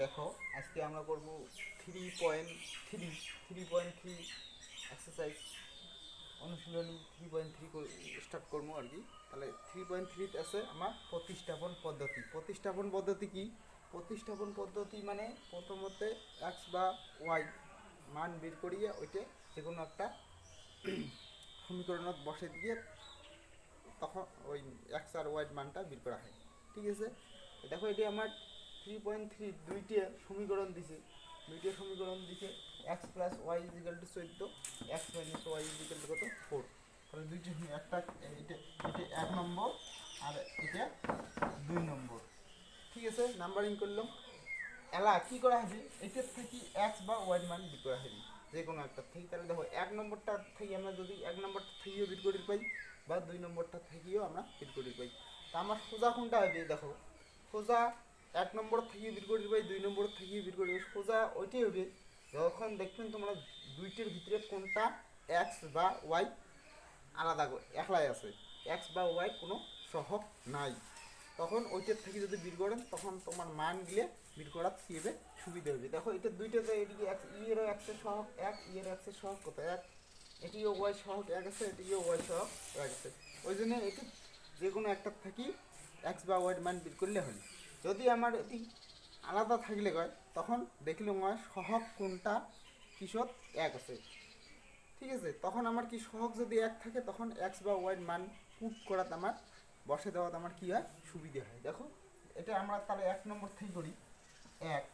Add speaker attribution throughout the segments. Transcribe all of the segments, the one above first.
Speaker 1: দেখো আজকে আমরা করব 3.3 এক্সারসাইজ অনুশীলনী 3.3 স্টার্ট করবো আর কি। তাহলে 3.3 আছে আমার প্রতিস্থাপন পদ্ধতি। প্রতিস্থাপন পদ্ধতি কি? প্রতিস্থাপন পদ্ধতি মানে প্রথমতে এক্স বা ওয়াই মান বের করিয়ে ওইটা যে কোনো একটা সমীকরণত বসে দিয়ে তখন ওই এক্স আর ওয়াই মানটা বের করা হয়। ঠিক আছে, দেখো এটি আমার 3.3 দুইটা সমীকরণ দিছে। X plus y equal to 14, x minus y equal to কত 4। তাহলে দুইটা একটা এটা এটা 1 নম্বর আর এটা 2 নম্বর। ঠিক আছে, নাম্বারিং করলাম। এলা কি করা হবে, এটার থেকে এক্স বা ওয়াই মান বের করা হবে যে কোনো একটা থেকে। তাহলে দেখো 1 নম্বরটা থেকে আমরা যদি 1 নম্বরটা থেকেও বের করে পাই বা 2 নম্বরটা থেকেও আমরা বের করে পাই। তা আমার সোজা কোনটা হবে, দেখো সোজা 1 নম্বর থেকে বের করে পাই, 2 নম্বর থেকে বের করে পাই, সোজা ওইটাই হবে যখন দেখবেন তোমরা দুইটার ভিতরে কোনটা এক্স বা ওয়াই আলাদা একলাই আছে, এক্স বা ওয়াই কোনো সহগ নাই, তখন ওইটার থেকে যদি বের করেন তখন তোমার মান গিয়ে বের করার হিসেবে সুবিধা হবে। দেখো এটা দুইটাতে এদিকে ইয়েরও এক্সের সহগ এক, ইয়ের এক্সের সহগ কত এক, এটিও ওয়াই সহগ এক আছে, এটিও ওয়াই সহগ এক আছে। ওই জন্য এটি যে কোনো একটা থাকি এক্স বা ওয়াই মান বের করলে হয়। যদি আমার এটি আলাদা থাকলে হয় তখন দেখলে আমার সহগ কোনটা কিসত এক আছে। ঠিক আছে, তখন আমার কি সহগ যদি এক থাকে তখন এক্স বা ওয়াই মান পুট করাতে আমার বসে দেওয়াতে আমার কী হয় সুবিধে হয়। দেখো এটা আমরা তাহলে 1 নম্বর থেকে করি। এক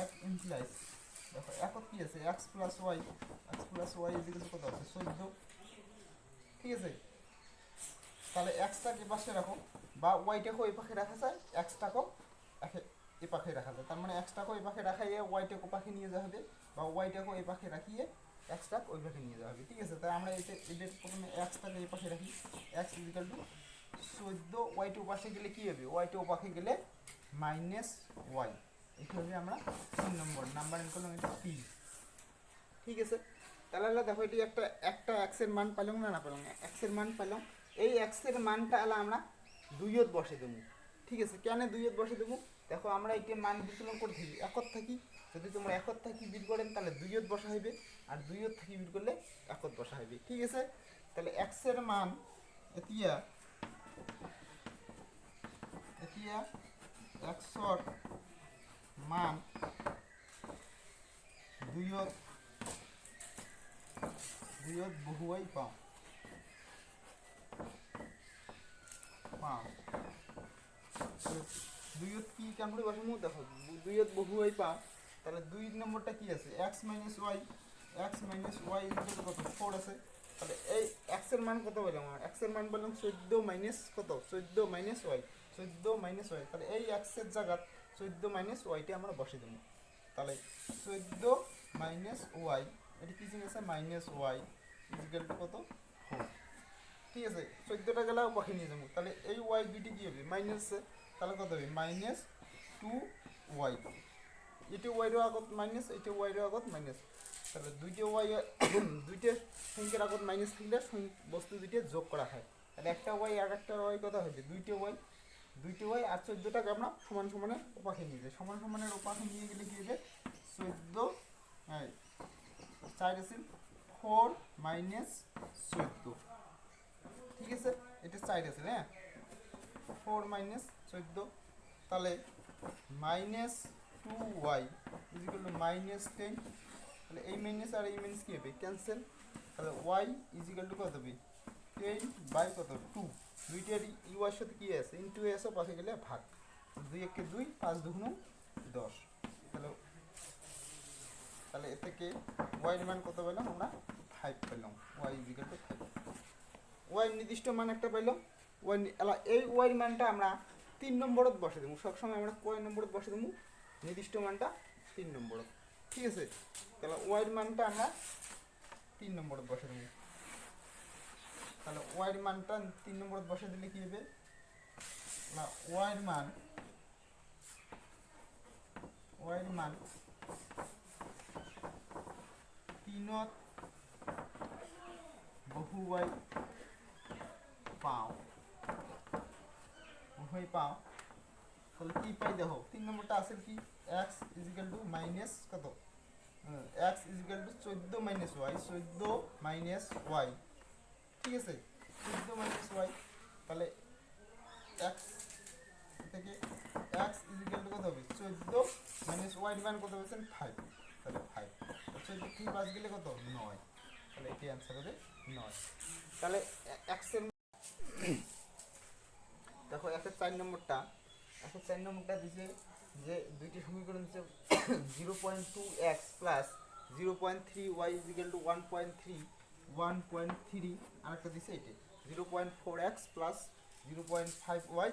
Speaker 1: এক ইমপ্লাইজ, দেখো এখন কী আছে এক্স প্লাস ওয়াই ইজিক্যাল কত আছে 14। ঠিক আছে, তাহলে এক্সটাকে পাশে রাখো বা ওয়াইটাকেও এই পাশে রাখা যায়, এক্সটাকেও এ পাশে রাখা যায়। তার মানে এক্সটাকেও এই পাশে রাখাইয়ে ওয়াইটাকে পাশে নিয়ে যাওয়া হবে বা ওয়াইটাকেও এই পাশে রাখিয়ে এক্সটা ওই পাশে নিয়ে যাওয়া হবে। ঠিক আছে, তাই আমরা এদের প্রথমে এক্সটাকে এই পাশে রাখি, এক্স ইজিক্যাল টু 14, ওয়াইটা পাশে গেলে কী হবে, ওয়াইটা পাশে গেলে মাইনাস ওয়াই, এটা হবে আমরা 3 নম্বর নাম্বারিং করলাম, এটা 3। ঠিক আছে, তাহলে দেখো এটি একটা এক্সের মান পেলাম না পেলাম, এক্সের মান পেলাম। এই এক্সের মানটা এলা আমরা দুইয়ত বসে দেবো। ঠিক আছে, কেন দুইয়ত বসে দেবো, দেখো আমরা এটি মান বিকলন করে থাকি একত থাকি, যদি তোমরা একত থাকি বির করেন তাহলে দুইয়ত বসা হইবে, আর দুইয়ত থাকি বির করলে একত বসা হইবে। ঠিক আছে, তাহলে এক্সের মান এতিয়া এক্সর মান দুইয়ত বহুয়াই পাও দুইয়ত কি কেমন করে বসাবো, দেখো দুইয়ত বহুয়াই পাও। তাহলে 2 নম্বরটা কি আছে এক্স মাইনাস ওয়াই কত 4 আছে। তাহলে এই এক্স এর মান কত বললাম, আমার এক্স এর মান বললাম 14 মাইনাস কত 14 মাইনাস ওয়াই, তাহলে এই এক্স এর জায়গা 14 মাইনাস ওয়াইটা আমরা বসে দেবো। তাহলে 14 মাইনাস ওয়াই, এটা কি জিনিস আছে মাইনাস ওয়াই ইজিক্যাল টু কত 4। ঠিক আছে, 14টা গেলে পাখি নিয়ে যাবো, তাহলে এই ওয়াই দুইটি কী হবে মাইনাস, তাহলে কত হবে মাইনাস 2 ওয়াই, এটা ওয়াইরও আগত মাইনাস, এটা ওয়াইরও আগত মাইনাস। তাহলে দুইটা সংখ্যার আগত মাইনাস থাকলে বস্তু দুইটা যোগ করা হয়, তাহলে একটা ওয়াই আর একটা ওয়াই কত হবে দুইটা ওয়াই আর 14টাকে আমরা সমান সমানের ওপাশে নিয়ে যাই, সমান সমানের ওপাশে নিয়ে গেলে কী হবে 14 4 আছে 4 মাইনাস 14। ঠিক আছে, এটা 4 আছে হ্যাঁ 4 মাইনাস 14, তাহলে minus 2y is equal to minus 10। তাহলে এই মাইনাস আর এই মাইনাস কী হবে ক্যান্সেল, তাহলে y ইজিক্যাল টু কত হবে 10 বাই কত 2, দুইটার ইউর সাথে কী আছে ইন্টু এসে পাশে গেলে ভাগ, 2 একে 2 5 2 10। তাহলে এ থেকে ওয়াই মান কত পেলাম আমরা 5 পেলাম, ওয়াই ইজিক্যাল টু 5। ওয়াই নির্দিষ্ট মান একটা পেলাম, এই ওয়াই মানটা আমরা 3 নম্বরত বসে দেবো, সবসময় আমরা কয় নম্বরত বসে দেবো নির্দিষ্ট মানটা 3 নম্বরত। ঠিক আছে, তাহলে ওয়াইয়ের মানটা আমরা 3 নম্বরত বসে দেবো। তাহলে ওয়াইয়ের মানটা 3 নম্বরত বসে দিলে কী হবে না, ওয়াইয়ের মান 3ত বহু ওয়াই পাও তাহলে কি পাই দেখো 3 নম্বরটা আছে কি x ইজিক্যাল টু মাইনাস কত x equal to 14 minus y 14 minus y ঠিক আছে 14 মাইনাস y তাহলে x থেকে x ইজিক্যাল টু কত হবে 14 মাইনাস y এর মান কত হচ্ছে 5 তাহলে 5 14 কি বাদ গেলে কত 9 তাহলে এটি आंसर হবে 9 তাহলে x এর দেখো একটা 4 নম্বরটা এখন 4 নম্বরটা দিছে যে দুইটি সমীকরণ দিছে 0.2x প্লাস 0.3y 1.3 1.3 আরেকটা দিছে এটা 0.4x প্লাস 0.5y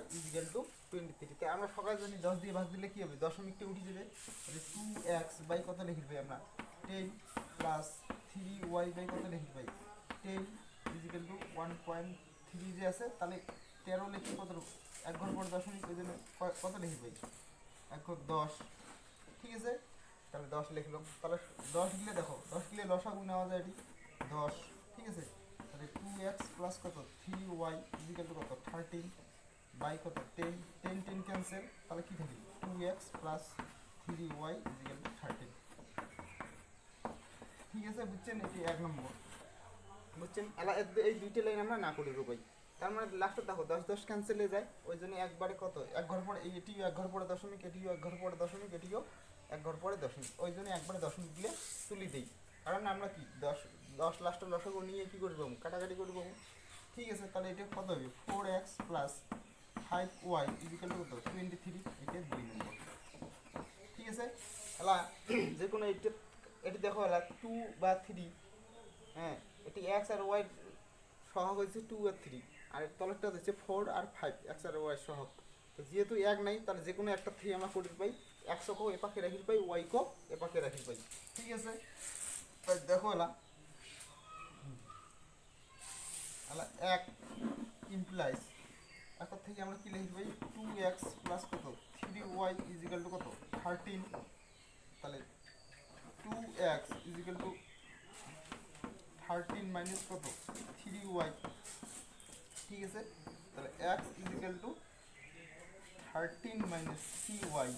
Speaker 1: 23 তে আমরা সকালে জানি 10 দিয়ে ভাগ দিলে কি হবে দশমিকটা উঠে যাবে তাহলে 2x বাই কত লিখব আমরা 10 প্লাস 3y বাই কত লিখব 10 1.3 যে আছে তাহলে 13 লিখি কত এক ঘর পর দশমিক ওই জন্য কত লিখব এক ঘর 10 ঠিক আছে তাহলে 10 লিখলাম তাহলে 10 দিলে দেখো 10 দিলে লসাগু নেওয়া যায় এটি 10 ঠিক আছে তাহলে 2x প্লাস কত 3y কত 13 বাই কত 10 10 10 ক্যান্সেল তাহলে কি থাকে 2x প্লাস 3y 13 ঠিক আছে বুঝছেন এটি এক নম্বর বুঝছেন এই দুইটা লাইন আমরা না করি রূপাই তার মানে লাস্টে দেখো 10 10 ক্যান্সেল হয়ে যায় ওই জন্য একবারে কত এক ঘর পরে এটিও এক ঘর পরে দশমিক এটিও এক ঘর পরে দশমিক এটিও এক ঘর পরে দশমিক ওই জন্য একবারে দশমিক দিলে তুলি দেই কারণ আমরা কি 10 লাস্টের লসাগু নিয়ে কি করব কাটাকাটি করব ঠিক আছে তাহলে এটা কত হবে 4x প্লাস 5y কত 23 এটা 2 নম্বর ঠিক আছে হলা যে কোনো এটি দেখো হলা 2 বা 3 হ্যাঁ এটি x আর y সহগ হচ্ছে 2 আর 3 আর তলেরটা হচ্ছে 4 আর 5 x আর y সহগ তো যেহেতু এক নাই তাহলে যে কোনো একটা 3 আমরা করে পাই x কো এ পাশে রাখি পাই y কো এ পাশে রাখি পাই ঠিক আছে তাই দেখো হলা হলা 1 ইমপ্লাইজ এখন থেকে আমরা কি লিখব 2x প্লাস কত 3y কত 13 তাহলে 2x 13 মাইনাস কত 3y ঠিক আছে তাহলে x 13 মাইনাস 3y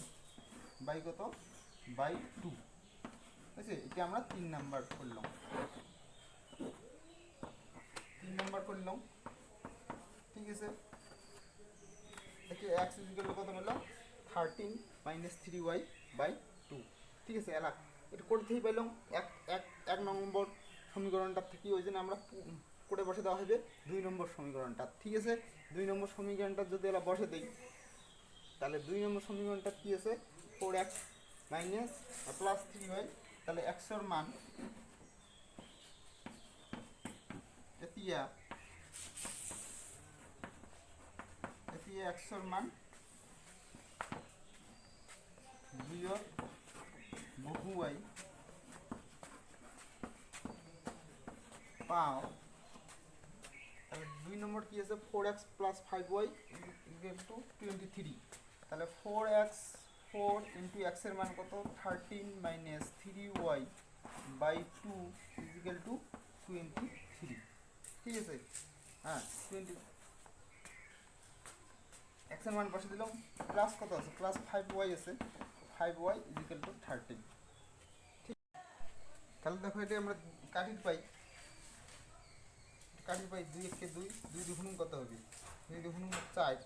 Speaker 1: বাই কত বাই 2 আছে এটা আমরা 3 নাম্বার করলাম 3 নাম্বার করলাম ঠিক আছে একে x কত হলো 13 মাইনাস 3y বাই 2 ঠিক আছে এলা এটা করতেই পাইলাম এক নম্বর সমীকরণটা থেকে ওই জন্য আমরা করে বসে দেওয়া হবে 2 নম্বর সমীকরণটা ঠিক আছে 2 নম্বর সমীকরণটা যদি এলা বসে দেই তাহলে 2 নম্বর সমীকরণটা কি আছে 4x মাইনাস প্লাস 3y তাহলে x এর মান এতিয়া x এর মান বিয়োগ বহু y পাও তাহলে 2 নম্বর কি আছে 4x প্লাস 5y 23 তাহলে 4x 4 ইনটু x এর মান কত 13 মাইনাস 3y বাই 2 23 ঠিক আছে হ্যাঁ 20 x এর মান বসে দিলাম প্লাস কত আছে প্লাস 5y আছে 5y 13 ঠিক তাহলে দেখো এটা আমরা কাটির পাই 2 কে 2 2 দুগুণ কত হবে 2 দুগুণ 4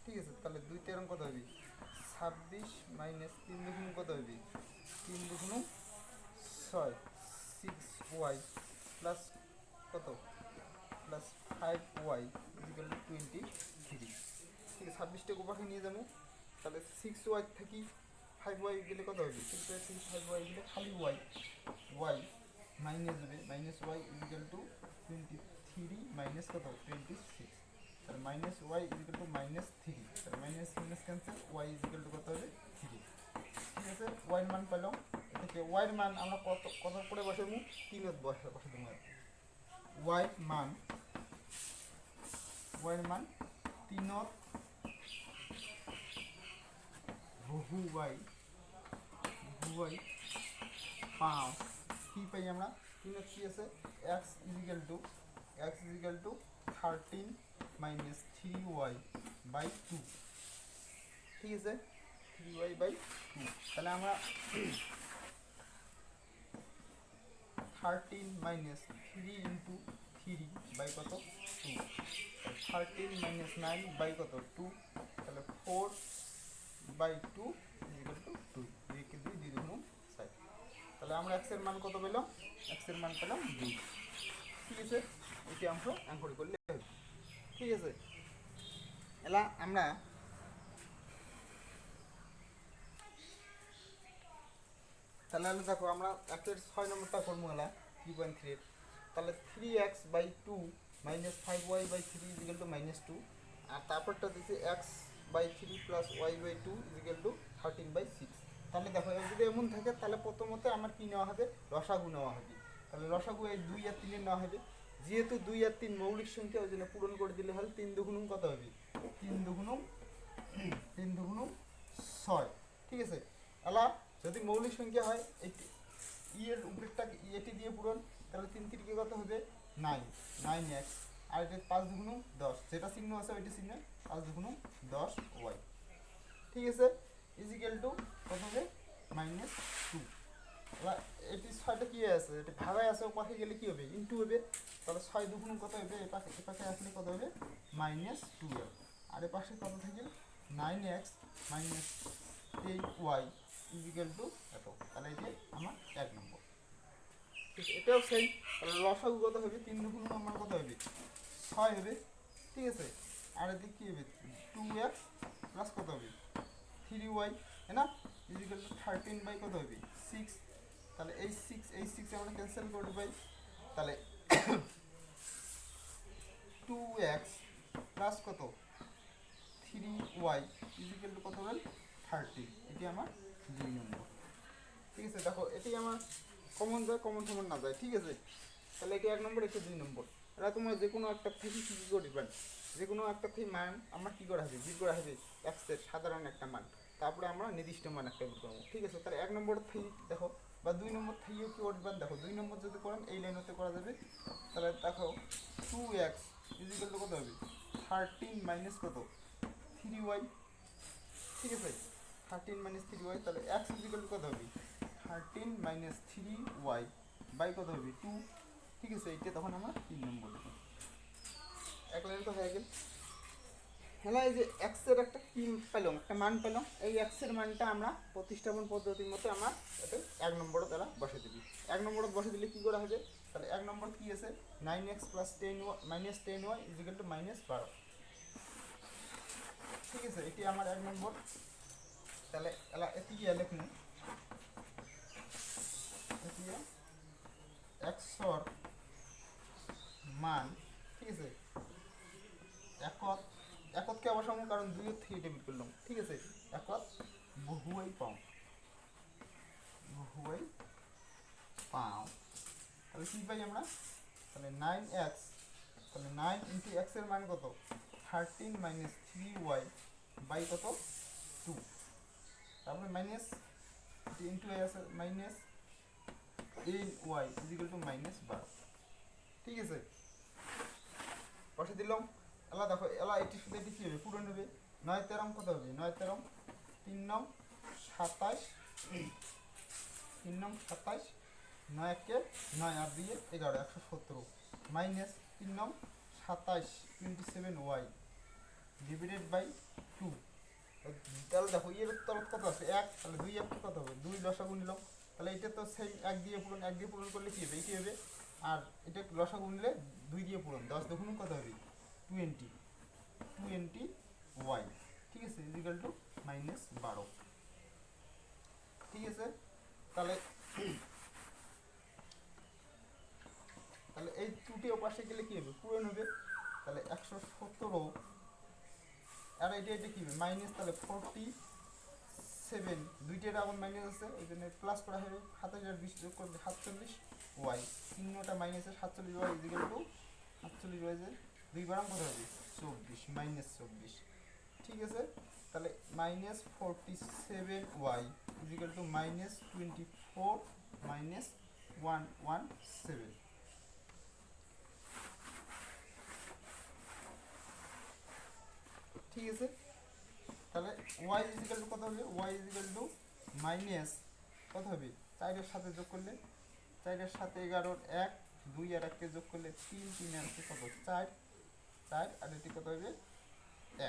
Speaker 1: ঠিক আছে তাহলে 2 তেরং কত হবে 26 মাইনাস 3 দুগুণ কত হবে 3 দুগুণ 6 6y প্লাস কত প্লাস 5y 23 ঠিক আছে 26 টা গোপাকে নিয়ে যাবো তাহলে 6y থেকে 5y গেলে কত হবে 6y থেকে 5y গেলে খালি y মাইনাস হবে মাইনাস y 23 মাইনাস কত 26 তাহলে মাইনাস y মাইনাস 3 তাহলে মাইনাস মাইনাস ক্যান্সেল y কত হবে 3 ঠিক আছে y এর মান পেলাম এটাকে y এর মান আমরা কত করে বসাবো 3 এর বসে দেবো y এর মান 3 বহু y পাও কি পাই আমরা 3 কি আছে x 13 মাইনাস 3y বাই 2 ঠিক আছে 3y/2। তাহলে আমরা 13 মাইনাস 3 ইন্টু 3 বাই কত 2, 13 মাইনাস 9 বাই কত 2, তাহলে 4/2 ইকুয়াল টু 2, 2 কে 2 2 গুণ 6। তাহলে আমরা x এর মান কত পেলাম, x এর মান পেলাম 2। ঠিক আছে, এটি আমরা অঙ্কন করলে হবে। ঠিক আছে, এলা আমরা তাহলে দেখো আমরা একের 6 নম্বরটা ফর্মুলা 3.3 তাহলে 3x/2 minus 5y/3 equal to -2, আর তারপরটা দিচ্ছে x/3 plus y/2 equal to 13/6। তাহলে দেখো যদি এমন থাকে তাহলে প্রথমত আমার কি নেওয়া হবে, লসাগু নেওয়া হবে। তাহলে লসাগু এই 2 আর 3 নেওয়া হবে, যেহেতু 2 আর 3 মৌলিক সংখ্যা ওই জন্য পূরণ করে দিলে হলে 3 দুগুণ কত হবে, 3 দুগুণ 6। ঠিক আছে, আলা যদি মৌলিক সংখ্যা হয় এর উপরেরটা এটি দিয়ে পূরণ, তাহলে 3 3 কত হবে 9x, আর এটা 5 দুগুণ 10, যেটা চিহ্ন আছে ওইটা চিহ্ন 5 দুগুণ 10y। ঠিক আছে, ইজিক্যাল টু কত হবে -2। এটি 6টা কি আছে, এটা ভাগায় আছে, পাশে গেলে কি হবে ইনটু হবে। তাহলে 6 দুগুণ কত হবে, এপাশে আসলে কত হবে -12, আর এপাশে কত থাকে 9x minus 8y equal to এত। তাহলে এই যে আমার 1 নম্বর। ঠিক, এটাও সেই। তাহলে লসাগু কত হবে, 3 দুগুণ আমার কত হবে 6 হবে। ঠিক আছে, আর এদিকে কী হবে 2x প্লাস কত হবে 3y, হ্যাঁ না, ইকুয়াল টু 13 কত হবে 6। তাহলে এই 6 আমরা ক্যান্সেল করে পাই। তাহলে 2x প্লাস কত 3y ইকুয়াল টু কত হবে 30, এটি আমার 2 নম্বর। ঠিক আছে, দেখো এটি আমার কমন যায়, কমন না যায়। ঠিক আছে, তাহলে এটি 1 নম্বর, এটি 2 নম্বর। এটা তোমার যে কোনো একটা থেকে কী করবেন, যে কোনো একটা থেকে মান আমার কী করা হবে, বের করা হবে x এর সাধারণ একটা মান, তারপরে আমরা নির্দিষ্ট মান একটা বের করবো। ঠিক আছে, তাহলে 1 নম্বর থেকে দেখো বা 2 নম্বর থেকেও কি করবেন, দেখো 2 নম্বর যদি করেন এই লাইনতে করা যাবে। তাহলে দেখো 2x ইকুয়াল টু কত হবে 13 মাইনাস কত 3y। ঠিক আছে, 13 মাইনাস 3y, তাহলে x ইকুয়াল টু কত হবে 13 মাইনাস 3y বাই কত হবে 2। ঠিক আছে, এইটা তখন আমার 3 নম্বর। এক লাইন তো হয়ে গেল। হ্যাঁ, এই যে x এর একটা কি পেলাম, একটা মান পেলাম, এই x এর মানটা আমরা প্রতিস্থাপন পদ্ধতির মতো আমরা এটা 1 নম্বরে দ্বারা বসে দিবি। 1 নম্বরে বসে দিলে কি করা হবে, তাহলে 1 নম্বর কি আছে 9x plus 10y minus 10y equal to -12। ঠিক আছে, এটি আমার 1 নম্বর। তাহলে এটি কি লিখুন, এটি x এর মান। ঠিক আছে, একতকে বসাবো কারণ 2 এর থেকে ডেবিট করলাম। ঠিক আছে, একত বহুয়াই পাও, তাহলে কি পাই আমরা, তাহলে 9x, তাহলে 9 ইন্টু x এর মান কত 13 মাইনাস 3y বাই কত 2, তারপরে মাইনাস ইন্টু আছে মাইনাস 8y ইকুয়াল টু -12। ঠিক আছে, বসে দিলাম। এলা দেখো এটির সাথে এটি কী হবে পূরণ হবে, 9 13 কত হবে 9 13 3 9 27, 3 9 27, 9 1 9 আর 2 11 117 মাইনাস 3 9 27 27y ডিভাইডেড বাই 2। তাহলে দেখো এর তরফ কত আছে 1, তাহলে 2 1 কত হবে 2 লসাগু নিলাম। তাহলে এটা তো সেই 1 দিয়ে পূরণ করলে কী হবে, এটি হবে। আর এটা লসাগু নিলে 2 দিয়ে পূরণ, 10 দুগুণ কত হবে 20y। ঠিক আছে, ইকুয়াল টু -12। ঠিক আছে, তাহলে এই দুটি ওপাশে গেলে কী হবে পূরণ হবে। তাহলে 117, আর এটা কী হবে মাইনাস, তাহলে 47, দুইটার আবার মাইনাস আছে এই জন্য প্লাস করা হবে, 27 আর 20 যোগ করবে 47y, চিহ্নটা মাইনাসে 47y ইকুয়াল টু 47y যে 2 বারাম কত হবে 24 -24। ঠিক আছে, তাহলে -47y ইকুয়াল টু -24 -117। ঠিক আছে, তাহলে ওয়াই ইজিক্যাল টু কত হবে, ওয়াই ইজিক্যাল টু মাইনাস কত হবে 4-এর সাথে যোগ করলে 4-এর সাথে 11-র 1, 2 আর 1কে যোগ করলে 3, 3 আর 1 কত 4, 4 আর এটি কত হবে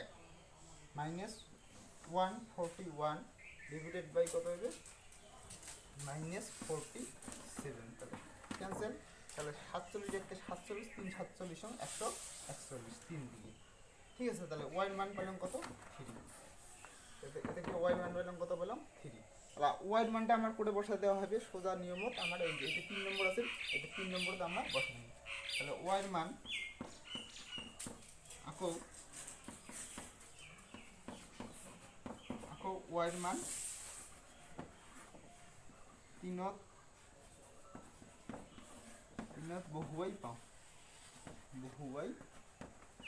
Speaker 1: 1 মাইনাস 141 ডিভাইডেড বাই কত হবে মাইনাস 47। তাহলে ক্যান্সেল। তাহলে 47 দেখতে 47, 3 47 সমান 141 3 দিকে। ঠিক আছে, তাহলে ওয়াই মান পেলাম কত 3। এতে কি ওয়াই মান পেলাম কত পেলাম 3। তাহলে ওয়াই মানটা আমার কোডে বসা দেওয়া হবে সোজা নিয়মত। আমার এই যে 3 নম্বর আছে, এটা 3 নম্বরতে আমরা বসা নেব। তাহলে ওয়াই মান আকো ওয়াই মান 3 বহুয়াই পাও, বহুয়াই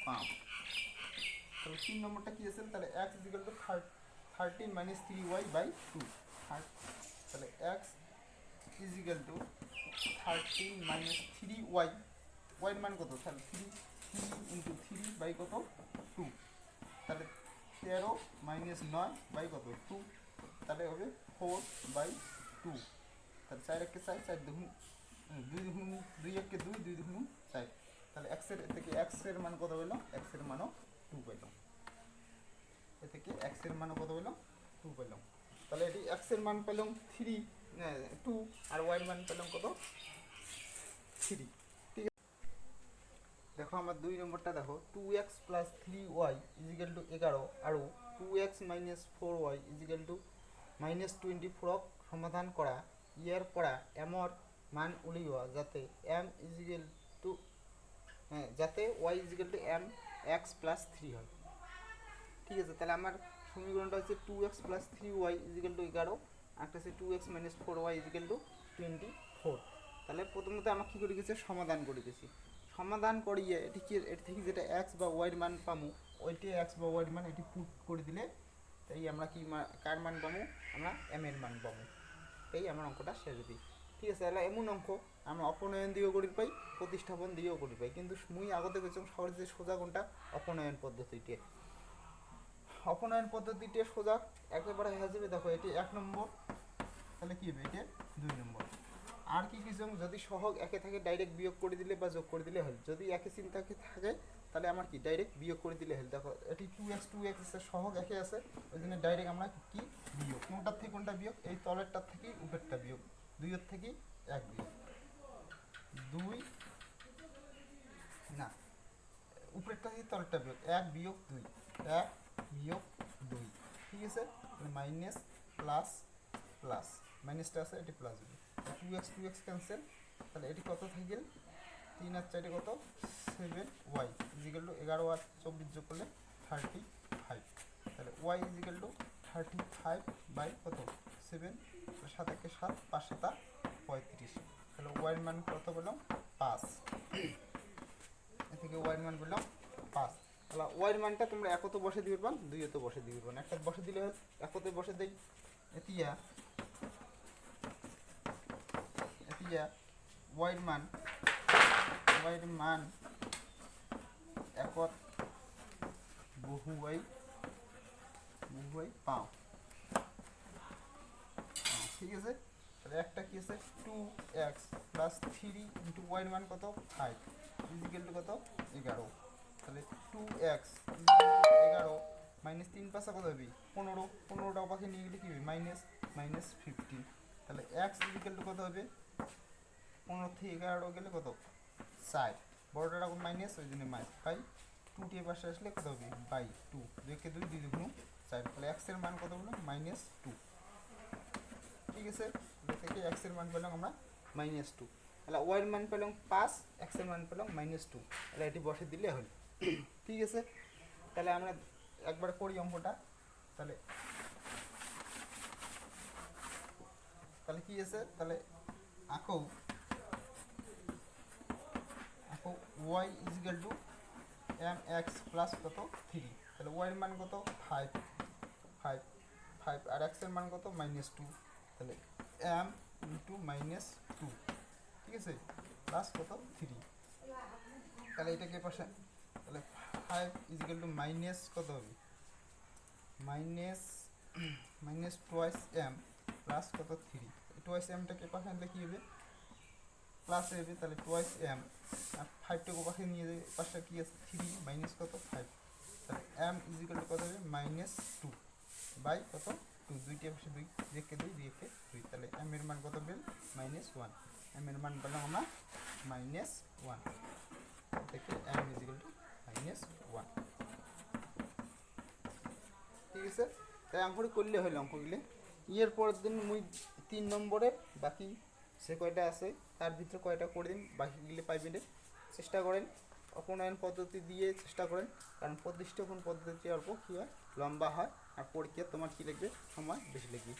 Speaker 1: পাও। তাহলে 3 নম্বরটা কি আছে, তাহলে x equal to 13 minus 3y by 2। তাহলে x equal to 13 minus 3y, y এর মান কত, তাহলে 3 ইন্টু 3 বাই কত 2। তাহলে 13 মাইনাস 9 বাই কত 2, তাহলে হবে 4 বাই 2। তাহলে 4 একে 4, 4 দুগুণ 2 দুগুণ 2 একে 2, 2 দুগুণ 4। তাহলে x এর থেকে x এর মান কত হলো, x এর মানও 2 পেলাম। এ থেকে x এর মান কত পেলাম 2 পেলাম। তাহলে এটি x এর মান পেলাম 3 2 আর y এর মান পেলাম কত 3। ঠিক আছে, দেখো আমার 2 নম্বরটা দেখো 2x plus 3y equal to 11 আর 2x minus 4y equal to minus 24 সমাধান করা ইয়ার পড়া এমর মান উলিওয়া যাতে m ইজিক্যাল টু যাতে y equal to m x plus 3 হয়। ঠিক আছে, তাহলে আমার সমীকরণটা হচ্ছে 2x plus 3y equal to 11, একটা হচ্ছে 2x minus 4y equal two 24। তাহলে প্রথমত আমাকে কী করে গেছে সমাধান করে গেছি, সমাধান করিয়ে এটি কি এটি থেকে যেটা x বা y এর মান পামু ওইটি x বা y এর মান এটি পুট করে দিলে তাই আমরা কি কার মান পামু, আমরা m এর মান পামু। তাই আমার অঙ্কটা শেষ দিই। ঠিক আছে, তাহলে এমন অঙ্ক আমরা অপনয়ন দিয়েও করি পাই, প্রতিস্থাপন দিয়েও করি পাই, কিন্তু মুই আগতে পেয়েছিলাম সহজ যে সোজা কোনটা অপনয়ন পদ্ধতিটি। অপনয়ন পদ্ধতিটি সোজা একেবারে হয়ে যাবে। দেখো এটি 1 নম্বর, তাহলে কি হবে এটা 2 নম্বর। আর কি কিছু যদি সহগ একে থাকে ডাইরেক্ট বিয়োগ করে দিলে বা যোগ করে দিলে হল, যদি একে চিন্তা থাকে তাহলে আমার কি ডাইরেক্ট বিয়োগ করে দিলে হল। দেখো এটি 2x এর সহগ একে আছে, ওই জন্য ডাইরেক্ট আমরা কি বিয়োগ, কোনটার থেকে কোনটা বিয়োগ, এই তলেরটার থেকে উপরেরটা বিয়োগ, 2 এর থেকে 1 বিয়োগ 2 না উপরেরটা থেকে তলেরটা বিয়োগ 1 বিয়োগ 2 1 বিয়োগ 2। ঠিক আছে, মাইনাস প্লাস প্লাস মাইনাসটা আছে এটি প্লাস হবে, 2x ক্যান্সেল। তাহলে এটি কত থেকে গেল 3 আর 4 কত 7y ইজিক্যাল টু 11 আর 24 যোগ করলে 35। তাহলে y ইজিক্যাল টু 35 বাই কত 7, 7 একে 7 5 7 35। তাহলে y এর মান কত পেলাম 5, এ থেকে y এর মান পেলাম 5। তাহলে y এর মানটা তোমরা একতে বসে দিবে পান, দুইতে বসে দিবে পান, একটা বসে দিলে একতে বসে দেই এতিয়া y এর মান একত বহুয়াই পাও। ঠিক আছে, তাহলে একটা কি আছে 2x প্লাস 3 ইন্টু y এর মান কত 5 ইজিক্যাল টু কত 11। তাহলে 2x ইজিক্যাল টু 11 মাইনাস 3 পাশা কত হবে 15, 15টা পাশে নিয়ে গেলে কি হবে মাইনাস 15। তাহলে x ইজিক্যাল টু কত হবে 15 থেকে 11 গেলে কত 4, বড়টা রাখুন মাইনাস ওই জন্য মাইনাস 5, 2 টি পাশে আসলে কত হবে বাই 2, 2 কে 2 2 দুগুণ 4। তাহলে x এর মান কত হলো -2। ঠিক আছে, এটা থেকে x এর মান পেলাম আমরা -2। তাহলে y এর মান পেলাম 5, x এর মান পেলাম -2। তাহলে এটি বসে দিলে হল। ঠিক আছে, তাহলে আমরা একবার করি অঙ্কটা। তাহলে কি আছে, তাহলে আঁকো y equal to mx plus কত 3। তাহলে y এর মান কত 5 আর x এর মান কত -2। তাহলে m ইন্টু -2, ঠিক আছে, প্লাস কত 3। তাহলে এটাকে পাশে, তাহলে 5 ইজিক্যাল টু মাইনাস কত হবে minus minus twice m plus কত 3, টোয়াইস এমটাকে পাশে আনলে কী হবে প্লাস হবে, তাহলে টোয়াইস এম আর 5টাকে পাশে নিয়ে যাবে, পাশে কী আছে 3 মাইনাস কত 5, তাহলে এম ইজিক্যাল টু কত হবে -2 বাই কত 2, দুইটা পাশে 2 রেখে 2 রেখে 2, তাহলে এম এর মান কত পেলাম -1, এম এর মান পেলাম আমরা -1 থেকে এম ইজিক্যাল টু -1। ঠিক আছে, তাই অঙ্কটি করলে হইল অঙ্কগুলি। ইয়ের পরের দিন মুই 3 নম্বরের বাকি সে কয়টা আছে তার ভিতরে কয়টা করে দিন, বাকিগুলি পাইবেন চেষ্টা করেন, অপনয়ন পদ্ধতি দিয়ে চেষ্টা করেন, কারণ প্রতিষ্ঠাপন পদ্ধতি অল্প কী হয় লম্বা হয়, আর পরীক্ষা তোমার কী লাগবে সময় বেশি লাগবে।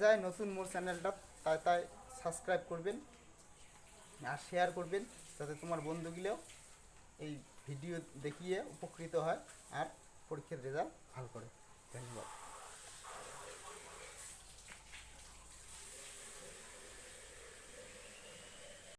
Speaker 1: যায় নতুন মোর চ্যানেলটা তাই সাবস্ক্রাইব করবেন আর শেয়ার করবেন, যাতে তোমার বন্ধুগুলোও এই ভিডিও দেখিয়ে উপকৃত হয় আর পরীক্ষার রেজাল্ট ভালো করে।